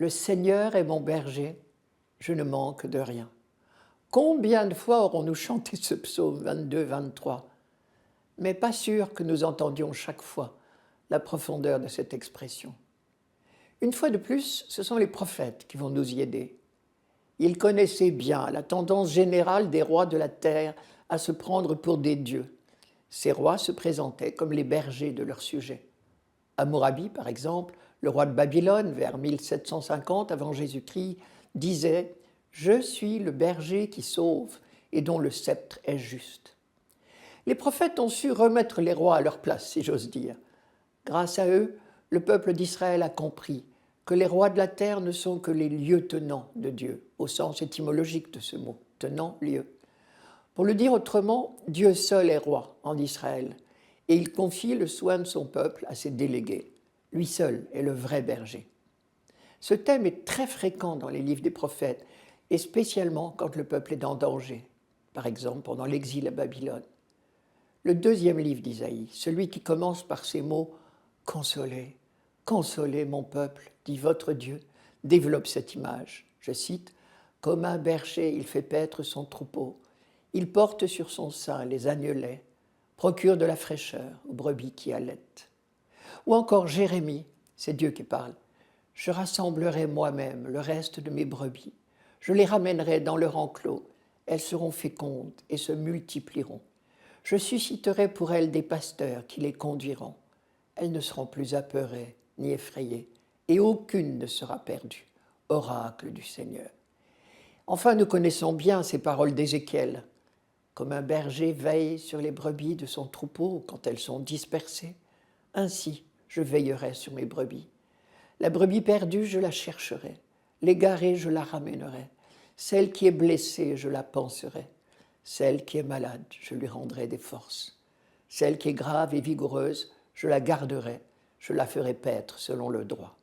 Le Seigneur est mon berger, je ne manque de rien. Combien de fois aurons-nous chanté ce psaume 22, 23 ? Mais pas sûr que nous entendions chaque fois la profondeur de cette expression. Une fois de plus, ce sont les prophètes qui vont nous y aider. Ils connaissaient bien la tendance générale des rois de la terre à se prendre pour des dieux. Ces rois se présentaient comme les bergers de leur sujet. Hammurabi, par exemple, le roi de Babylone, vers 1750 avant Jésus-Christ, disait « Je suis le berger qui sauve et dont le sceptre est juste ». Les prophètes ont su remettre les rois à leur place, si j'ose dire. Grâce à eux, le peuple d'Israël a compris que les rois de la terre ne sont que les lieutenants de Dieu, au sens étymologique de ce mot, tenant lieu. Pour le dire autrement, Dieu seul est roi en Israël, et il confie le soin de son peuple à ses délégués. Lui seul est le vrai berger. Ce thème est très fréquent dans les livres des prophètes, et spécialement quand le peuple est en danger, par exemple pendant l'exil à Babylone. Le deuxième livre d'Isaïe, celui qui commence par ces mots « Consolez, consolez mon peuple, dit votre Dieu », développe cette image. Je cite « Comme un berger, il fait paître son troupeau. Il porte sur son sein les agnelets, procure de la fraîcheur aux brebis qui allaitent. » Ou encore Jérémie, c'est Dieu qui parle. « Je rassemblerai moi-même le reste de mes brebis. Je les ramènerai dans leur enclos. Elles seront fécondes et se multiplieront. Je susciterai pour elles des pasteurs qui les conduiront. Elles ne seront plus apeurées ni effrayées, et aucune ne sera perdue. Oracle du Seigneur. » Enfin, nous connaissons bien ces paroles d'Ézéchiel. Comme un berger veille sur les brebis de son troupeau quand elles sont dispersées, ainsi je veillerai sur mes brebis. La brebis perdue, je la chercherai. L'égarée, je la ramènerai. Celle qui est blessée, je la panserai. Celle qui est malade, je lui rendrai des forces. Celle qui est grave et vigoureuse, je la garderai, je la ferai paître selon le droit.